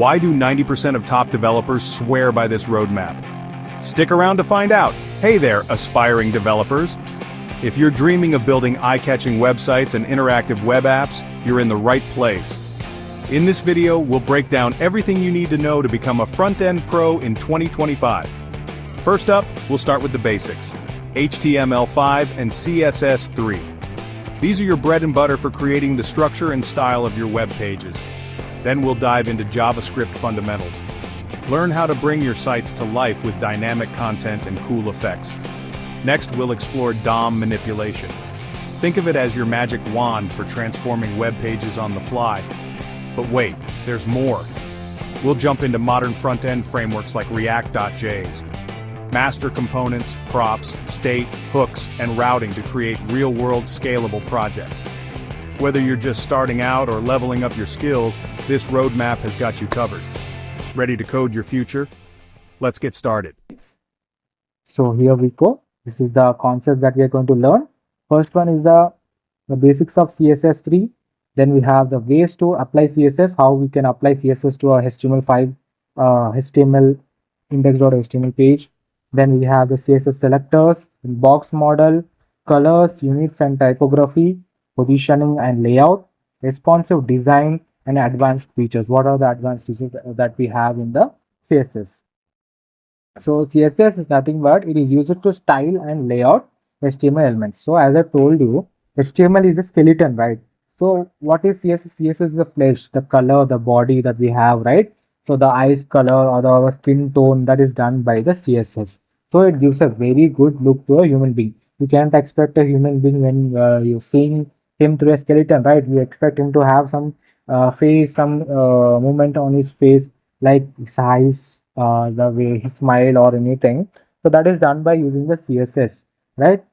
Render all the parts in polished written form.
Why do 90% of top developers swear by this roadmap? Stick around to find out. Hey there, aspiring developers. If you're dreaming of building eye-catching websites and interactive web apps, you're in the right place. In this video, we'll break down everything you need to know to become a front-end pro in 2025. First up, we'll start with the basics: HTML5 and CSS3. These are your bread and butter for creating the structure and style of your web pages. Then we'll dive into JavaScript fundamentals. Learn how to bring your sites to life with dynamic content and cool effects. Next, we'll explore DOM manipulation. Think of it as your magic wand for transforming web pages on the fly. But wait, there's more. We'll jump into modern front-end frameworks like React.js, master components, props, state, hooks, and routing to create real-world scalable projects. Whether you're just starting out or leveling up your skills, this roadmap has got you covered. Ready to code your future? Let's get started. So here we go. This is the concept that we are going to learn. First one is the basics of CSS3. Then we have the ways to apply CSS, how we can apply CSS to our HTML5, HTML index.html page. Then we have the CSS selectors, box model, colors, units and typography, positioning and layout, responsive design, and advanced features. What are the advanced features that we have in the CSS? So CSS is nothing but it is used to style and layout HTML elements. So as I told you, HTML is a skeleton, right? So what is CSS? CSS is the flesh, the color, the body that we have, right? So the eyes color or the skin tone, that is done by the CSS. So it gives a very good look to a human being. You can't expect a human being when you're seeing him through a skeleton, right? You expect him to have some face, some movement on his face, like his eyes, the way he smile or anything. So that is done by using the CSS, right?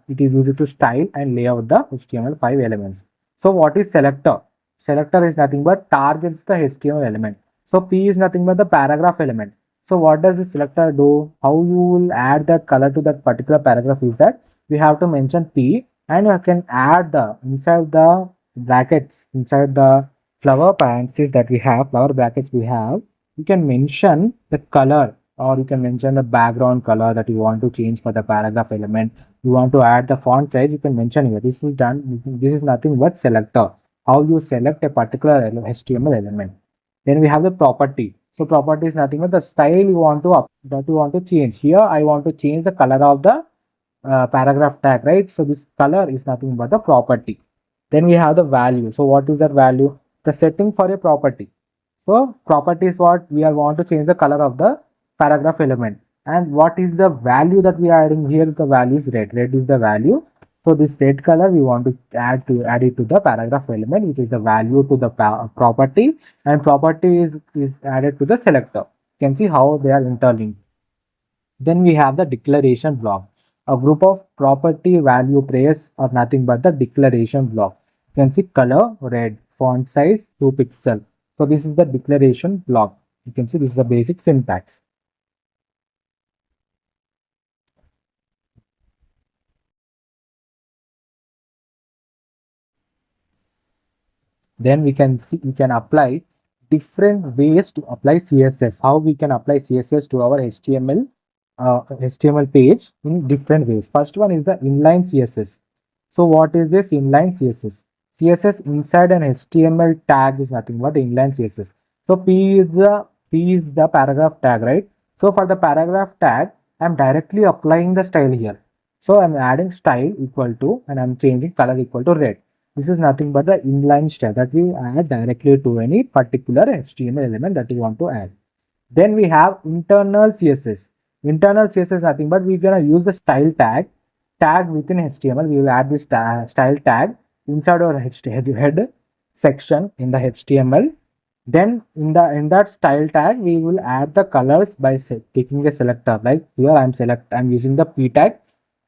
It is used to style and lay out the HTML5 elements. So what is selector? Selector is nothing but targets the HTML element. So P is nothing but the paragraph element. So what does the selector do? How you will add that color to that particular paragraph is that we have to mention P, and you can add the inside the brackets, inside the flower parentheses that we have, flower brackets we have, you can mention the color, or you can mention the background color that you want to change for the paragraph element. You want to add the font size, you can mention here. This is done. This is nothing but selector. How you select a particular HTML element. Then we have the property. So property is nothing but the style you want to change. Here I want to change the color of the paragraph tag, right? So this color is nothing but the property. Then we have the value. So what is that value? The setting for a property. So property is what we want to change the color of the paragraph element. And what is the value that we are adding here? The value is red. Red is the value. So this red color we want to add it to the paragraph element, which is the value to the property, and property is added to the selector. You can see how they are interlinked. Then we have the declaration block. A group of property value pairs are nothing but the declaration block. You can see color red, font size 2 pixels. So this is the declaration block. You can see this is the basic syntax. Then we can see we can apply different ways to apply CSS. How we can apply CSS to our HTML page in different ways. First one is the inline CSS. So what is this inline CSS? CSS inside an HTML tag is nothing but the inline CSS. So P is the paragraph tag, right? So for the paragraph tag, I am directly applying the style here. So I am adding style equal to, and I am changing color equal to red. This is nothing but the inline style that we add directly to any particular HTML element that you want to add. Then we have internal CSS. Internal CSS is nothing but we're gonna use the style tag within HTML. We will add this style tag inside our head section in the HTML. Then in that style tag we will add the colors by taking a selector. Like here I'm using the P tag,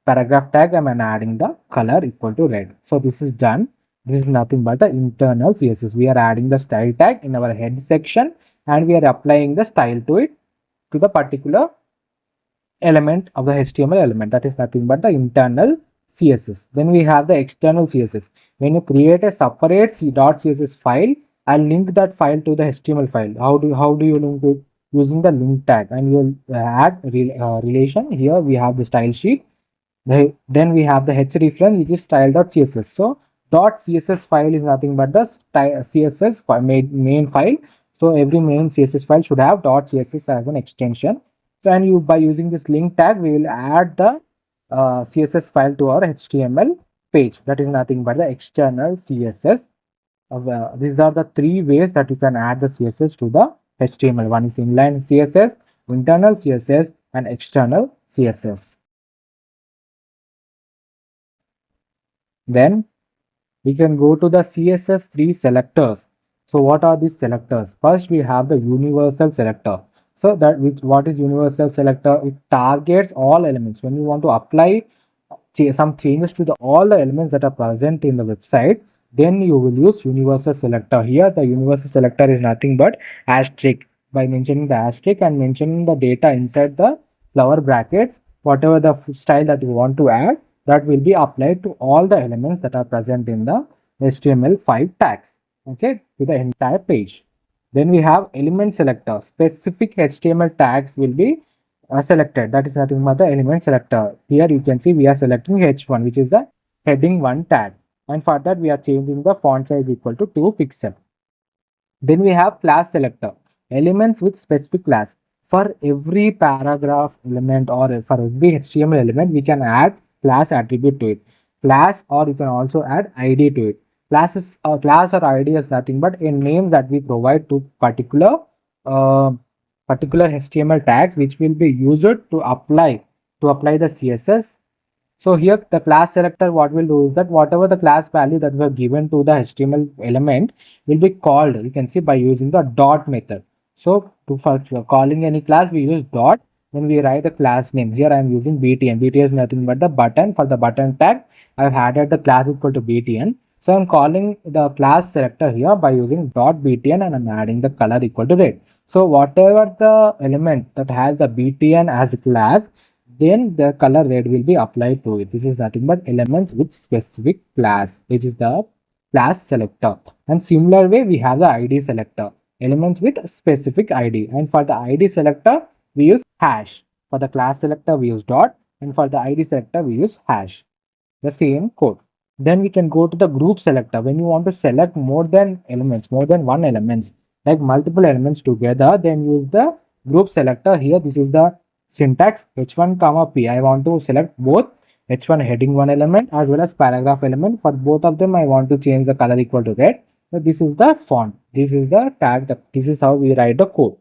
paragraph tag, I'm adding the color equal to red. So this is done. This is nothing but the internal CSS. We are adding the style tag in our head section, and we are applying the style to it, to the particular element of the HTML element. That is nothing but the internal CSS. Then we have the external CSS. When you create a separate .css file I'll link that file to the HTML file. How do you link it? Using the link tag, and you'll add relation. Here we have the style sheet. Then we have the hreferen, which is style.css. So .css file is nothing but the CSS main file. So every main CSS file should have .css as an extension. So, and you, by using this link tag, we will add the CSS file to our HTML page. That is nothing but the external CSS. These are the three ways that you can add the CSS to the HTML. One is inline CSS, internal CSS, and external CSS. Then we can go to the CSS3 selectors. So what are these selectors? First, we have the universal selector. So what is universal selector? It targets all elements. When you want to apply some changes to all the elements that are present in the website, then you will use universal selector. Here the universal selector is nothing but asterisk. By mentioning the asterisk and mentioning the data inside the flower brackets, whatever the style that you want to add, that will be applied to all the elements that are present in the HTML5 tags, okay, to the entire page. Then we have element selector. Specific HTML tags will be selected. That is nothing but the element selector. Here you can see we are selecting h1, which is the heading 1 tag, and for that we are changing the font size equal to 2 pixel. Then we have class selector. Elements with specific class. For every paragraph element or for every HTML element, we can add class attribute to it. Class, or you can also add ID to it. Class or ID is nothing but a name that we provide to particular HTML tags, which will be used to apply the CSS. So here the class selector, what will do is that whatever the class value that we have given to the HTML element will be called, you can see, by using the dot method. So for calling any class, we use dot, then we write the class name. Here I am using btn. Btn is nothing but the button. For the button tag, I have added the class equal to btn. So I am calling the class selector here by using dot btn, and I am adding the color equal to red. So whatever the element that has the btn as a class, then the color red will be applied to it. This is nothing but elements with specific class, which is the class selector. And similar way, we have the ID selector, elements with specific ID. And for the ID selector, we use hash. For the class selector, we use dot, and for the ID selector, we use hash. The same code. Then we can go to the group selector. When you want to select more than one elements, like multiple elements together, then use the group selector. Here, this is the syntax h1 comma p. I want to select both h1 heading 1 element as well as paragraph element. For both of them, I want to change the color equal to red. So this is the font. This is the tag. This is how we write the code.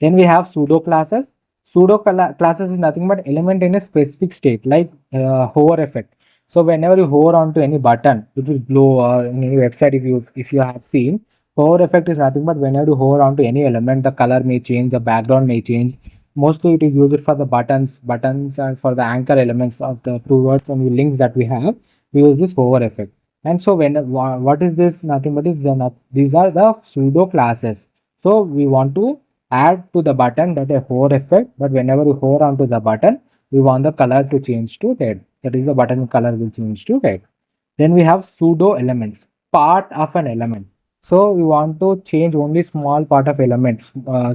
Then we have pseudo classes. Pseudo classes is nothing but element in a specific state, like hover effect. So whenever you hover onto any button, it will glow, or in any website, if you have seen, hover effect is nothing but whenever you hover onto any element, the color may change, the background may change. Mostly it is used for the buttons and for the anchor elements of the keywords and the links that we have. We use this hover effect. And so what is this? Nothing but these are the pseudo classes. So we want to add to the button that a hover effect, but whenever we hover onto the button, we want the color to change to red. That is, the button color will change to red. Then we have pseudo elements, part of an element. So we want to change only small part of elements,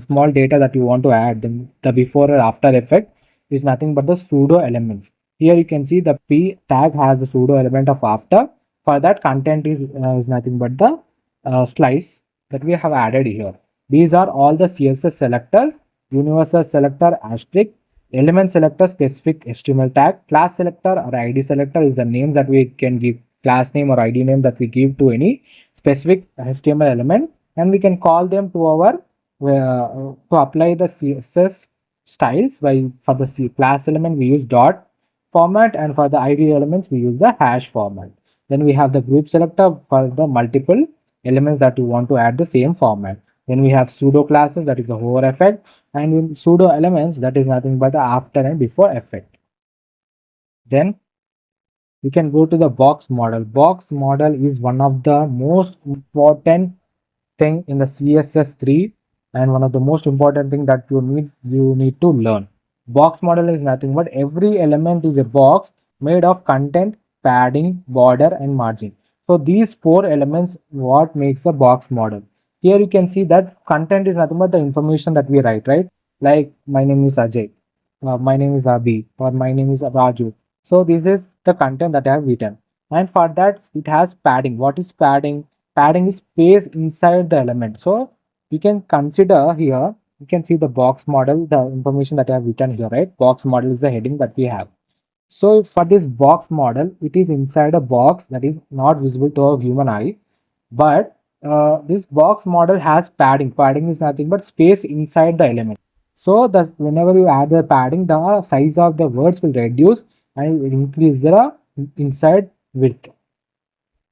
small data that you want to add. Then the before or after effect is nothing but the pseudo elements. Here you can see the p tag has the pseudo element of after. For that, content is nothing but the slice that we have added here. These are all the CSS selectors: universal selector, asterisk, element selector, specific HTML tag, class selector or ID selector is the name that we can give, class name or ID name that we give to any specific HTML element, and we can call them to our to apply the CSS styles. For the class element we use dot format, and for the ID elements we use the hash format. Then we have the group selector for the multiple elements that you want to add the same format. Then we have pseudo classes, that is the hover effect, and in pseudo elements, that is nothing but the after and before effect. Then we can go to the box model. Box model is one of the most important thing in the CSS3, and one of the most important thing that you need to learn. Box model is nothing but every element is a box made of content, padding, border and margin. So these four elements what makes the box model. Here you can see that content is nothing but the information that we write, right? Like my name is Ajay, my name is Abhi, or my name is Raju. So this is the content that I have written. And for that it has padding. What is padding? Padding is space inside the element. So you can consider here, you can see the box model, the information that I have written here, right? Box model is the heading that we have. So for this box model, it is inside a box that is not visible to a human eye, but this box model has padding. Padding is nothing but space inside the element. So that whenever you add the padding, the size of the words will reduce and it will increase the inside width.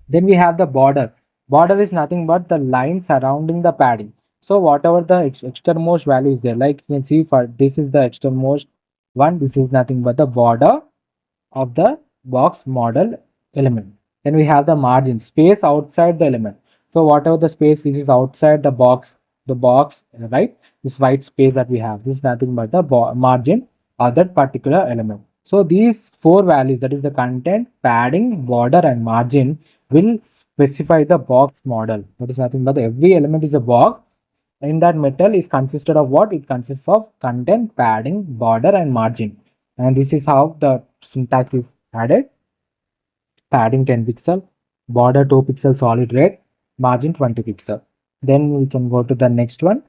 Then we have the border. Border is nothing but the line surrounding the padding. So whatever the externmost value is there, like you can see for this is the externmost one, this is nothing but the border of the box model element. Then we have the margin, space outside the element. So whatever the space is outside the box, right? This white space that we have, this is nothing but the margin of that particular element. So these four values, that is the content, padding, border, and margin, will specify the box model. That is nothing but every element is a box. In that metal is consisted of what? It consists of content, padding, border, and margin. And this is how the syntax is added. Padding 10 pixel, border 2 pixel solid red, margin 20 pixel. Then we can go to the next one.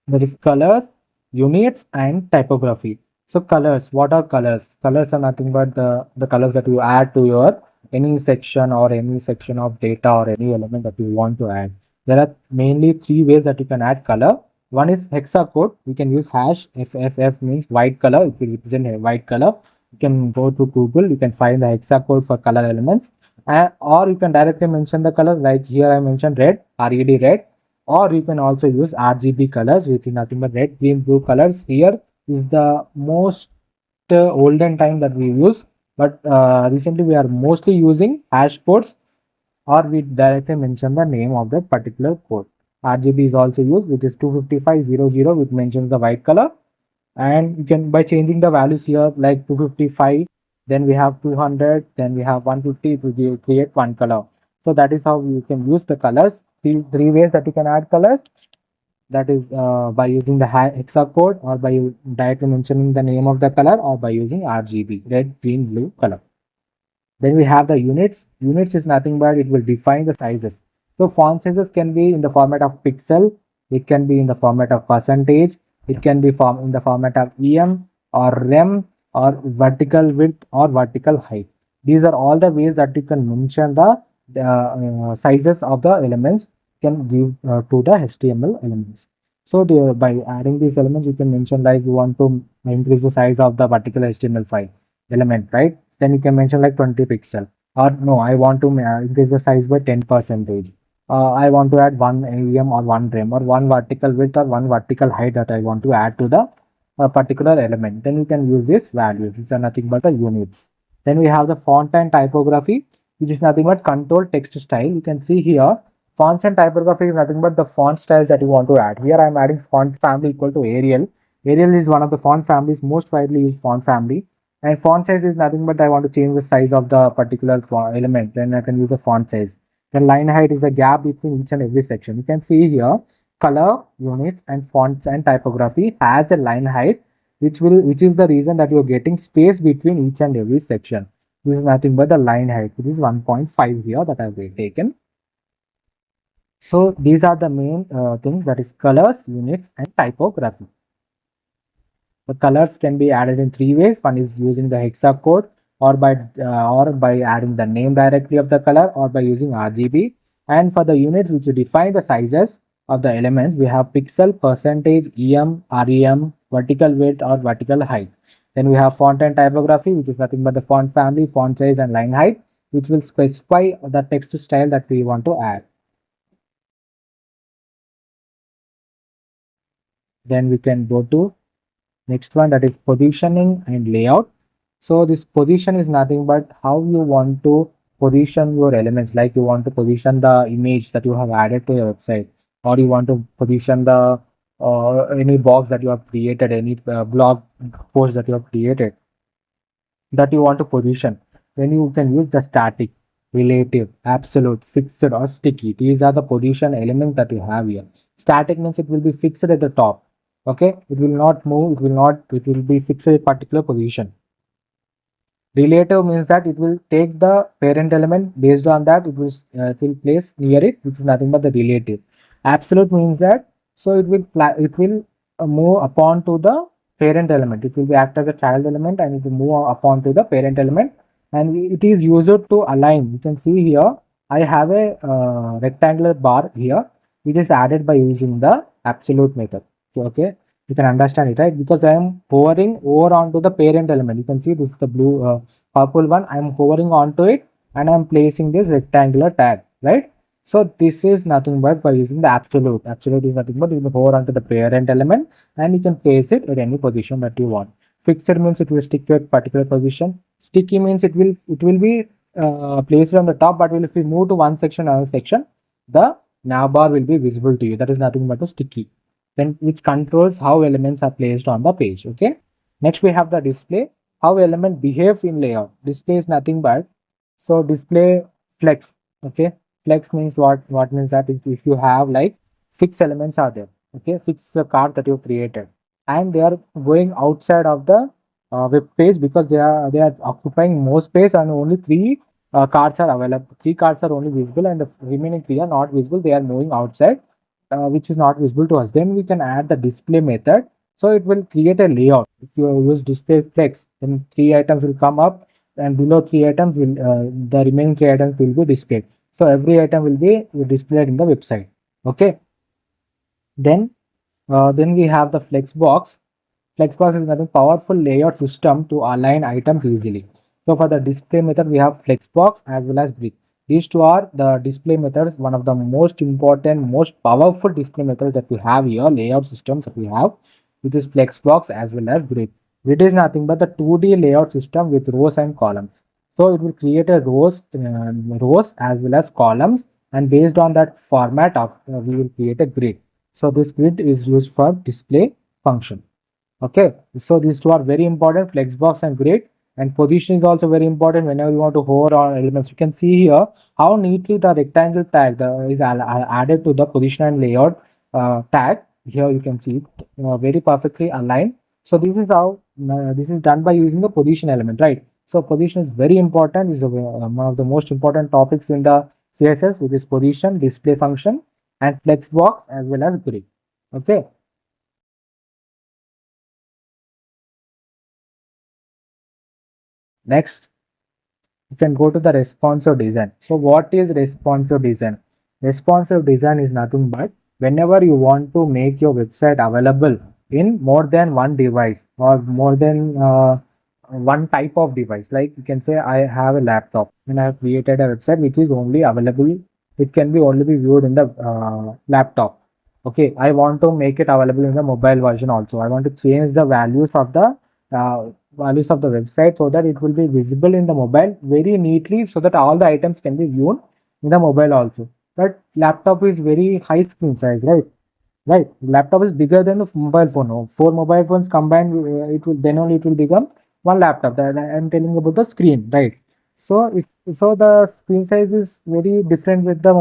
That is colors, units, and typography. So colors, what are colors? Colors are nothing but the colors that you add to your any section or any section of data or any element that you want to add. There are mainly three ways that you can add color. One is hexacode. You can use hash FFF means white color. If you represent a white color, you can go to Google. You can find the hexacode for color elements, or you can directly mention the color. Like here I mentioned red, RED red, or you can also use RGB colors, which is nothing but red, green, blue colors. Here is the most olden time that we use, but recently we are mostly using hash codes, or we directly mention the name of that particular code. RGB is also used, which is 25500, which mentions the white color. And you can, by changing the values here, like 255, then we have 200, then we have 150, it will create one color. So that is how you can use the colors. Three ways that you can add colors, that is by using the hexacode, or by directly mentioning the name of the color, or by using RGB, red, green, blue color. Then we have the units. Units is nothing but it will define the sizes. So font sizes can be in the format of pixel, it can be in the format of percentage, it can be in the format of EM or REM, or vertical width or vertical height. These are all the ways that you can mention the sizes of the elements, can give to the HTML elements. So by adding these elements, you can mention like you want to increase the size of the particular HTML file element, right? Then you can mention like 20 pixel, or no, I want to increase the size by 10 percentage. I want to add one AEM or one rem, or one vertical width or one vertical height that I want to add to the particular element. Then you can use this value. These are nothing but the units. Then we have the font and typography, which is nothing but control text style. You can see here fonts and typography is nothing but the font styles that you want to add. Here I am adding font family equal to Arial. Arial is one of the font families, most widely used font family. And font size is nothing but I want to change the size of the particular element, then I can use the font size. Then line height is the gap between each and every section. You can see here color, units, and fonts and typography has a line height, which is the reason that you are getting space between each and every section. This is nothing but the line height, which is 1.5 here that I have taken. So these are the main things, that is colors, units, and typography. The colors can be added in three ways. One is using the hexacode, or by adding the name directly of the color, or by using RGB. And for the units which define the sizes of the elements, we have pixel, percentage, EM, REM, vertical width or vertical height. Then we have font and typography, which is nothing but the font family, font size, and line height, which will specify the text style that we want to add. Then we can go to next one, that is positioning and layout. So this position is nothing but how you want to position your elements, like you want to position the image that you have added to your website, or you want to position the any box that you have created, any blog post that you have created that you want to position, then you can use the static, relative, absolute, fixed, or sticky. These are the position elements that you have here. Static means it will be fixed at the top. Okay, it will not move, it will be fixed at a particular position. Relative means that it will take the parent element, based on that it will place near it, which is nothing but the relative. Absolute means that so it will move upon to the parent element. It will be act as a child element and it will move upon to the parent element, and it is used to align. You can see here I have a rectangular bar here which is added by using the absolute method. Okay, you can understand it, right? Because I am hovering over onto the parent element. You can see this is the blue purple one. I am hovering onto it and I am placing this rectangular tag, right? So this is nothing but by using the absolute. Absolute is nothing but you will hover onto the parent element and you can place it at any position that you want. Fixed means it will stick to a particular position. Sticky means it will be placed on the top, but if you move to one section, another section, the navbar will be visible to you. That is nothing but a sticky. Then which controls how elements are placed on the page. Okay. Next we have the display. How element behaves in layout. Display is nothing but so display flex. Okay. Flex means what means that if you have like 6 elements are there. Okay, 6 cards that you created, and they are going outside of the web page because they are occupying more space and only 3 cards are available. 3 cards are only visible and the remaining 3 are not visible. They are moving outside, which is not visible to us. Then we can add the display method. So it will create a layout. If you use display flex, then 3 items will come up, and below 3 items will the remaining 3 items will be displayed. So every item will be displayed in the website. Okay. Then we have the flexbox. Flexbox is another powerful layout system to align items easily. So for the display method, we have flexbox as well as grid. These two are the display methods, one of the most important, most powerful display methods that we have here, layout systems that we have, which is flexbox as well as grid. Grid is nothing but the 2D layout system with rows and columns. So it will create a rows as well as columns, and based on that format of we will create a grid. So this grid is used for display function. Okay, so these two are very important, flexbox and grid. And position is also very important whenever you want to hover on elements. You can see here how neatly the rectangle tag is added to the position and layout tag. Here you can see it very perfectly aligned. So this is how this is done by using the position element, right? So position is very important. Is one of the most important topics in the CSS, which is position, display function, and flexbox as well as grid. Okay. Next, you can go to the responsive design. So what is responsive design? Responsive design is nothing but whenever you want to make your website available in more than one device or more than one type of device. Like you can say I have a laptop and I have created a website which is only available. It can be only be viewed in the laptop. Okay, I want to make it available in the mobile version also. I want to change the values of the website so that it will be visible in the mobile very neatly, so that all the items can be viewed in the mobile also. But laptop is very high screen size, right? Right, laptop is bigger than the mobile phone. 4 mobile phones combined, it will become one laptop. That I'm telling about the screen, right? So if so, the screen size is very different with the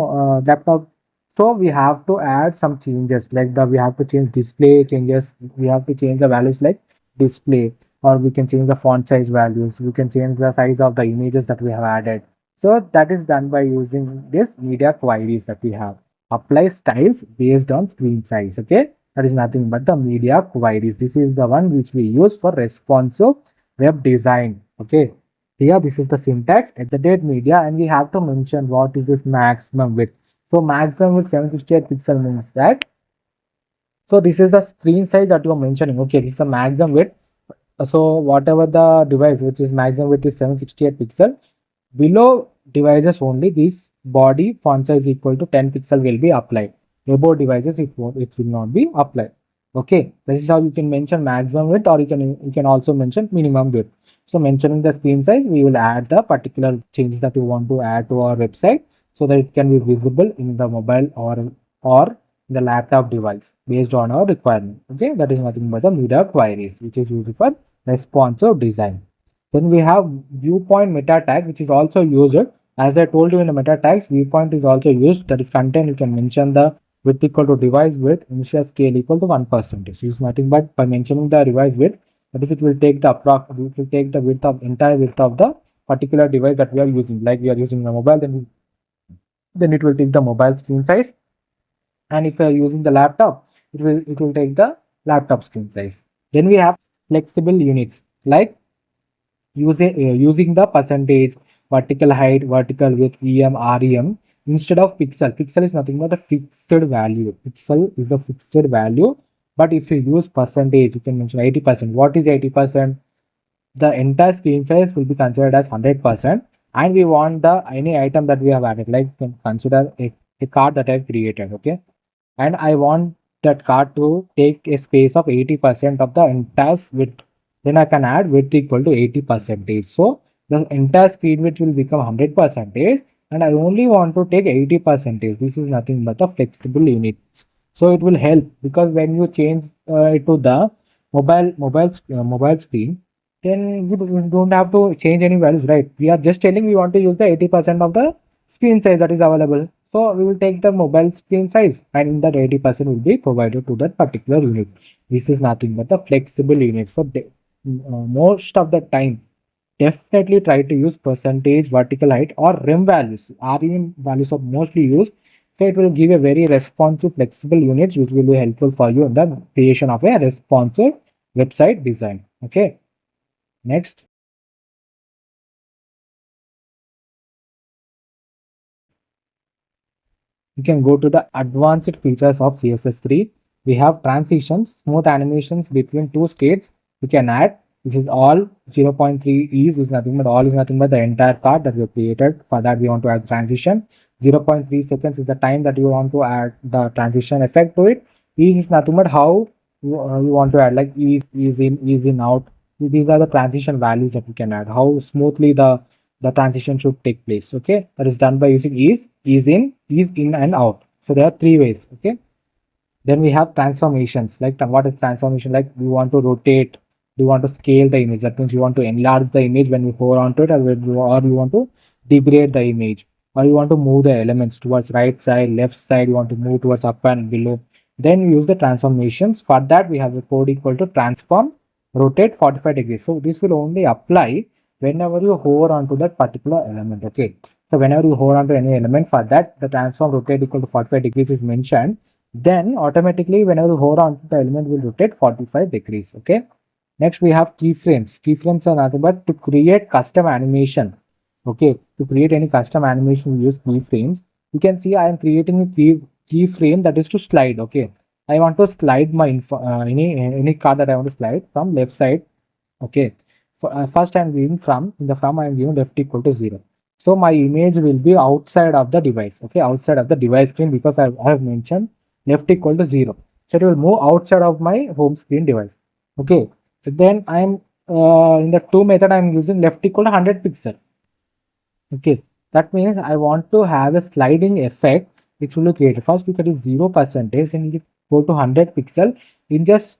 laptop. So we have to add some changes, like we have to change display changes. We have to change the values like display, or we can change the font size values. We can change the size of the images that we have added. So that is done by using this media queries that we have. Apply styles based on screen size. Okay, that is nothing but the media queries. This is the one which we use for responsive web design. Okay, here this is the syntax at the date media, and we have to mention what is this maximum width. So maximum width 768 pixel means that. So this is the screen size that you are mentioning. Okay, this is the maximum width. So whatever the device which is maximum width is 768 pixel, below devices only this body font size equal to 10 pixel will be applied. Above devices it will not be applied. Okay, this is how you can mention maximum width, or you can also mention minimum width. So mentioning the screen size, we will add the particular changes that you want to add to our website so that it can be visible in the mobile or the laptop device based on our requirement. Okay, that is nothing but the meta queries, which is used for responsive design. Then we have viewpoint meta tag, which is also used. As I told you in the meta tags, viewpoint is also used. That is content. You can mention the width equal to device width, initial scale equal to 1%. It is nothing but by mentioning the device width, that is, it will take the width of entire width of the particular device that we are using. Like we are using a mobile, then it will take the mobile screen size, and if you are using the laptop, it will take the laptop screen size. Then we have flexible units like using the percentage, vertical height, vertical width, rem instead of pixel. Pixel is nothing but a fixed value. Pixel is the fixed value, but if you use percentage, you can mention 80%. What is 80%? The entire screen size will be considered as 100%, and we want the any item that we have added, like you can consider a card that I've created, okay, and I want that card to take a space of 80% of the entire width. Then I can add width equal to 80%. So the entire screen width will become 100%, and I only want to take 80%. This is nothing but a flexible unit. So it will help, because when you change it to the mobile screen, then we don't have to change any values, right? We are just telling we want to use the 80% of the screen size that is available. So we will take the mobile screen size, and that 80% will be provided to that particular unit. This is nothing but the flexible unit. So most of the time, definitely try to use percentage, vertical height, or rem values. Rem values are mostly used. So it will give a very responsive, flexible units, which will be helpful for you in the creation of a responsive website design. Okay. Next. You can go to the advanced features of CSS3. We have transitions, smooth animations between two states. We can add. This is all 0.3 is nothing but all is nothing but the entire card that we have created. For that, we want to add transition. 0.3 seconds is the time that you want to add the transition effect to it. Ease is nothing but how you want to add, like ease in, out. These are the transition values that we can add. How smoothly the transition should take place. Okay, that is done by using ease in and out. So there are three ways. Okay, then we have transformations. Like what is transformation? Like we want to rotate, we want to scale the image. That means you want to enlarge the image when you hover onto it, or you want to degrade the image, or you want to move the elements towards right side, left side, you want to move towards up and below. Then we use the transformations. For that, we have the code equal to transform rotate 45 degrees. So this will only apply whenever you hover onto that particular element. Okay, so whenever you hover onto any element, for that the transform rotate equal to 45 degrees is mentioned. Then automatically whenever you hover onto the element will rotate 45 degrees. Okay, next we have keyframes. Keyframes are nothing but to create custom animation. Okay, to create any custom animation we use keyframes. You can see I am creating a keyframe that is to slide. Okay, I want to slide my any card that I want to slide from left side. Okay, first I am giving from, in the from I am giving left equal to 0. So my image will be outside of the device. Okay, outside of the device screen, because I have mentioned left equal to 0. So it will move outside of my home screen device. Okay, so then I am in the to method I am using left equal to 100 pixel. Okay, that means I want to have a sliding effect which will be created. First we get is 0% and it go to 100 pixel in just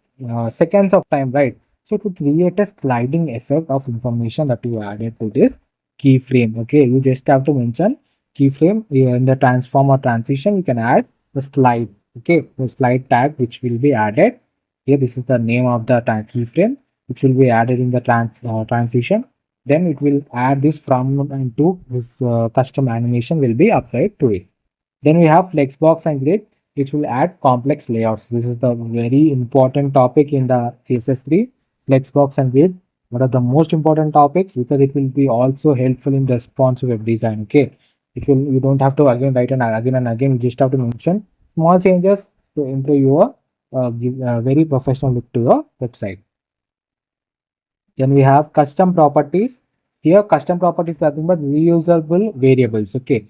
seconds of time, right? So to create a sliding effect of information that you added to this keyframe, okay, you just have to mention keyframe in the transform or transition. You can add the slide, okay, the slide tag which will be added here. This is the name of the keyframe which will be added in the transition. Then it will add this from and to this custom animation will be applied to it. Then we have flexbox and grid, which will add complex layouts. This is the very important topic in the CSS3. Flexbox and grid, one of the most important topics, because it will be also helpful in responsive web design. Okay, it will, you don't have to again write and again. You just have to mention small changes to improve your give a very professional look to your website. Then we have custom properties. Here custom properties are nothing but reusable variables. Okay,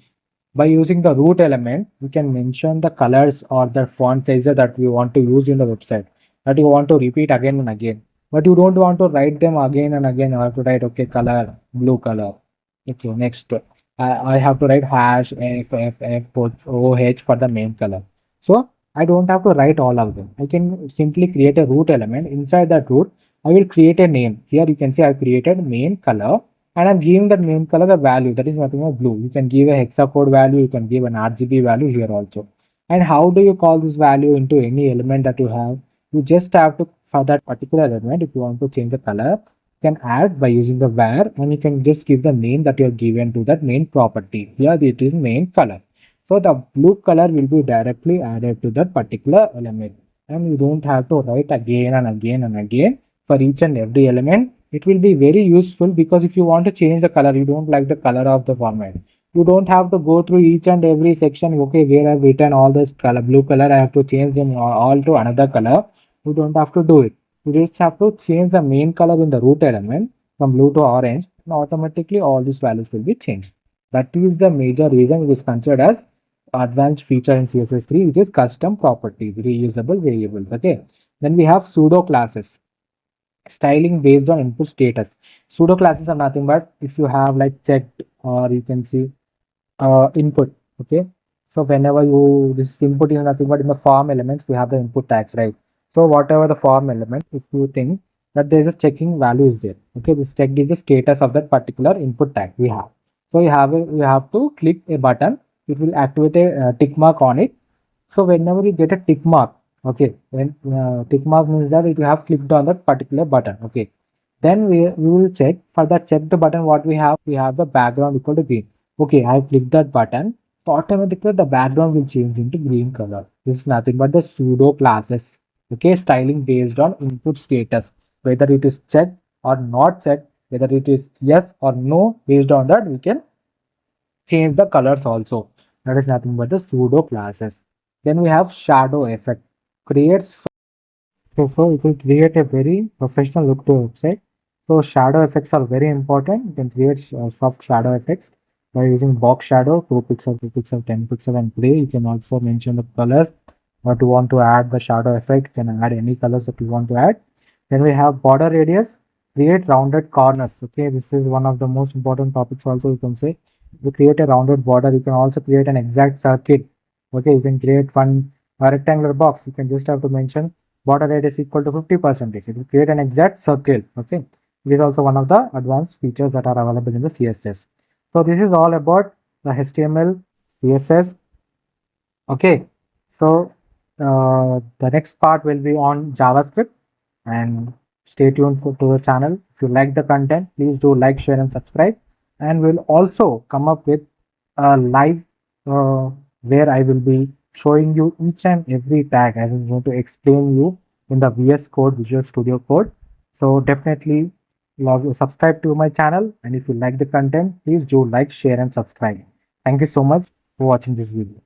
by using the root element, we can mention the colors or the font sizes that we want to use in the website, that you want to repeat again and again, but you don't want to write them again and again. You have to write, okay, color, blue color. Okay, next I have to write hash f both oh for the main color. So I don't have to write all of them. I can simply create a root element. Inside that root, I will create a name. Here you can see I created main color, and I'm giving that main color a value that is nothing but blue. You can give a hexacode value, you can give an RGB value here also. And how do you call this value into any element that you have? You just have to, for that particular element, if you want to change the color, you can add by using the var, and you can just give the name that you have given to that main property. Here it is main color. So the blue color will be directly added to that particular element, and you don't have to write again and again and again for each and every element. It will be very useful because if you want to change the color, you don't like the color of the format. You don't have to go through each and every section. Okay, where I've written all this color, blue color, I have to change them all to another color. You don't have to do it. You just have to change the main color in the root element from blue to orange, and automatically all these values will be changed. That is the major reason it is considered as advanced feature in CSS3, which is custom properties, reusable variables. Okay. Then we have pseudo classes, styling based on input status. Pseudo classes are nothing but if you have like checked, or you can see input. Okay. So whenever you, this input is nothing but in the form elements, we have the input tags, right? So whatever the form element, if you think that there is a checking value is there. Okay. This checked is the status of that particular input tag we have. So you have to click a button. It will activate a tick mark on it. So whenever you get a tick mark, okay, then tick mark means that you have clicked on that particular button. Okay, then we will check for that checked button. What we have the background equal to green. Okay, I clicked that button. So automatically the background will change into green color. This is nothing but the pseudo classes. Okay, styling based on input status, whether it is checked or not checked, whether it is yes or no. Based on that, we can change the colors also. That is nothing but the pseudo classes. Then we have shadow effect. Creates, so it will create a very professional look to website. So shadow effects are very important. You can create soft shadow effects by using box shadow, 2 pixel, 2 pixel, 10 pixel, and gray. You can also mention the colors. What you want to add the shadow effect, you can add any colors that you want to add. Then we have border radius. Create rounded corners. Okay, this is one of the most important topics. Also, you can say you create a rounded border. You can also create an exact circuit. Okay, you can create one rectangular box. You can just have to mention border radius equal to 50%. It will create an exact circle. Okay, it is also one of the advanced features that are available in the CSS. So this is all about the HTML, CSS. Okay, so the next part will be on JavaScript, and stay tuned to the channel. If you like the content, please do like, share, and subscribe. And we'll also come up with a live where I will be showing you each and every tag. I am going to explain you in the VS Code, Visual Studio Code. So definitely subscribe to my channel, and if you like the content, please do like, share, and subscribe. Thank you so much for watching this video.